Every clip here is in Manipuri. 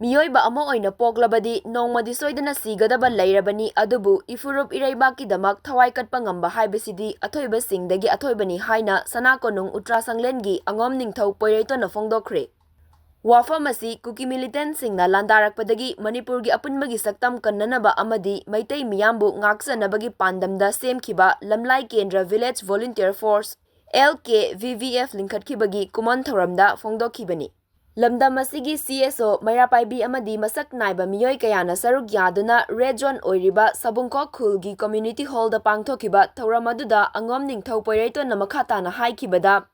Meeoiba ama oina poklabadi nongmadi soidana sigadaba leirabani adubu epurup ireibak kidamak thawai katpa ngamba haibasidi athoiba singdagi athoibani haina konung sanglengi angom ningthou poireiton phongdokkhre. Wapham asi kuki militant singna landarakpadagi Manipurgi apunbagi saktam kannanaba amadi maitai miyambu ngaksanabagi pandamda semkhiba Lamlai Kendra Village Volunteer Force L.K.V.V.F linkhatkibagi Kumon Thouramda phongdokhibani. Lamdam asigi CSO Meirapaibi amadi masak naiba miyoi kayana saruk yaduna Red Zone oiriba Sabungkok Khulgi Community Hall da pangthokhiba thauram aduda angom ningthou poireiton na makhatana haikibada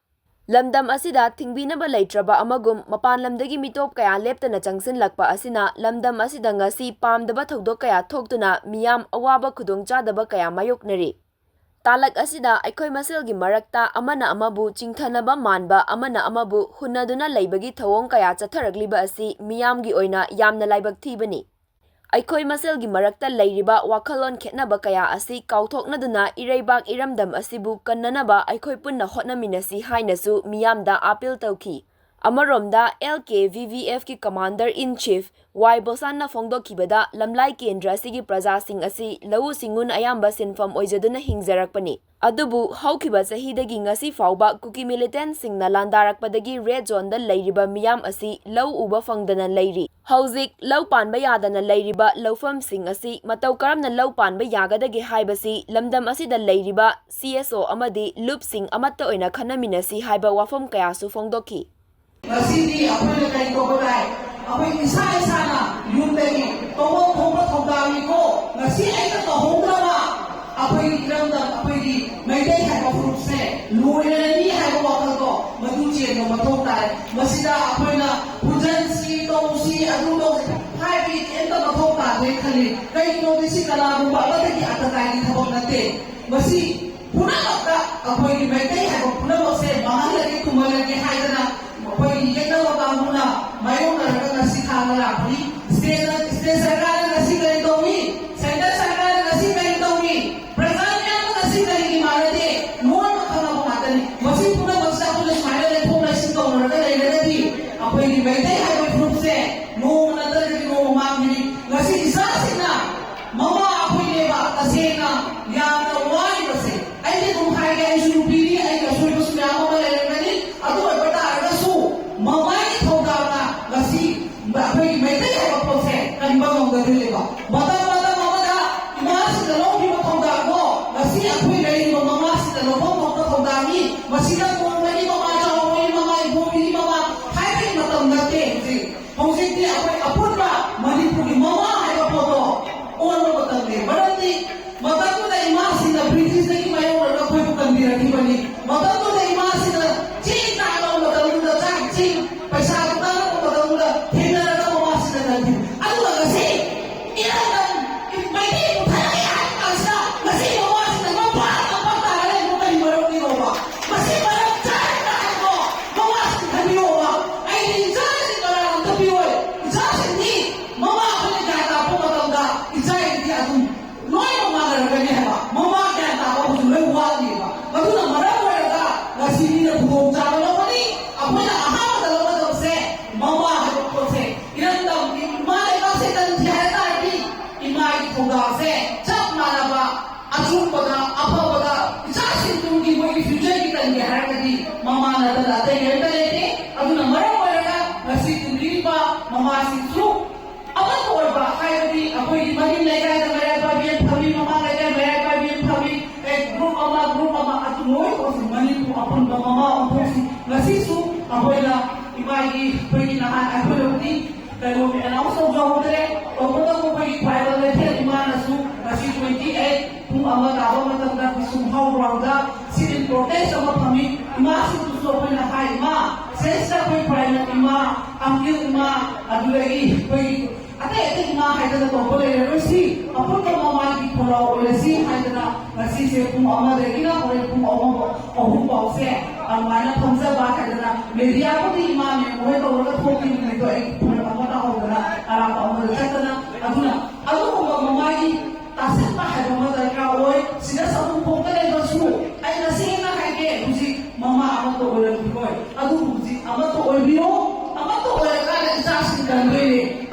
lamdam asida thingbinaba leitraba amagum mapan lamdagi mitop kaya leptana changsinlakpa asina lamdam asida ngasi pamdaba thodok kaya thoktuna miyam awaba khudongchadaba kaya mayoknari. Talak asida aikhoi maselgi marakta amana amabu chingthanaba manba amana amabu hunaduna leibagi thawong kaya chatharagliba asi miyamgi oina yamna laibak thibani. Aikhoi maselgi marakta leiriba wakhalon khetnaba kaya asi kauthoknaduna ireibak iramdam asibu kannanaba aikhoi punna hotnaminasi hainasu miyamda appeal tawki. Amaromda L.K.V.V.F ki Commander-in-Chief Y. Bosanna phongdokhibada Lamlai Kendra sigi praja sing asi lau singun ayamba sinfam oijaduna hingjarakpani. Adubu haukiba chahidagi ngasi fauba kuki militant singna landarakpadagi Red Zone da leiriba miyam asi lau uba phangdana leiri. Hauzik lau panba yadana leiriba laufam sing asi matau karamna lau panba yagadagi haibasi lamdam asida leiriba CSO amadi loop sing amatta oina khanaminasi haiba Wapham kayasu phongdokhi. Masidi apoy kay ko bay apoy isa na yundagi tomo thongdami ko ngasi ay ka hongrama apoy iramda apoy di maydai haibasidi se luirani haiba wakal ko maduche no mathoktai masida apoy na pujansi tosi adubu haibi enda mathokta de khali kai no disi kala ru babatagi atakai thabok nate masi punakta apoy di maydai haiba punamo se mahalagi kumalagi haidana apoy yekna banguna mayong naraka sikhala rapani state sarkar nasi kay domi center sarkar nasi kay domi prasanya nasi kay imarate nuan makhala bumatani masi puna magsa pula smile le phone sin ko naraka leiradi apoy di maite hai group se no natar di no mamni ngasi isa sina mama apoy leba tasena ya na wai base ai de tum khai ga isu piri ai ga sui bus ya mo leiradi adu bata arga su mamai thogana ngasi apoy maite hai ko se kanba mong gadileba mata mamada imasi da lo bi thogda ko ngasi apoy lei mo mama si da lo mo thogdami masida ko mani mama jaw mo mama ibumi mama hai bai matam nate ji hongsi ti apoy apurba manipuri mama hai ko photo on mo batamle barati mata ko da imasi da british da ki mayo ro ko kan bi rakhi bani mata ko da imasi da chi ta lo mo da lu da cha chi paisa ta lo mo da lu da thena da mo masi da ni adu ga si ira da mai ni ko tha ya ka sa ga si mo masi da mo pa ta le mo kai mo ro ni ro ba masi ba cha ta ko mo masi da ni ro ba ai ni cha ni ka ra ta bi oi cha ni mo ma ko ni ka ta po ma ta da i cha ni adu noi mo ma ga ga ni ha ba mo ma ka ta ko bu le wa ni ba ba tu na ma ra ko ga ga si ni na bu cha lo ba ni apo na aha da lo ba do se mo ma ha ko se iran da ma le ka se tan thi ha ta ni i ma i ko ga se chap ma na ba achum ba ga apa ba ga cha si tu ki mo ki future ki tan ge ha ka di mama na da ta ye ta le ni adu na ma ra ko ga ga si tu ni ba mama si tu apa ko ba hai di apo i ma ni le ga da ma ra ba bien phami mama le ga ma ra ba bien phami ek group ama atu noi ko si mani ku apun ba mama on si ngasi su apo na i ma i pe ni na ha ko lo ni pero me announce jo dre o ko ko ko i phai ba le the i ma na su ngasi 28 pung ama ka ba matam da su how round da civil protest ama phami ma su tu so pa na hai ma sense ko phai na ma amkil ma adulagi ko ate ma hai da to ko le ro si apo ko ma ki pholo o le si hai da ngasi se pung ama de ina ko pung ama o hu ba se ama na phangsa ba ka da media ko di ma me ko to ko ko ki ni to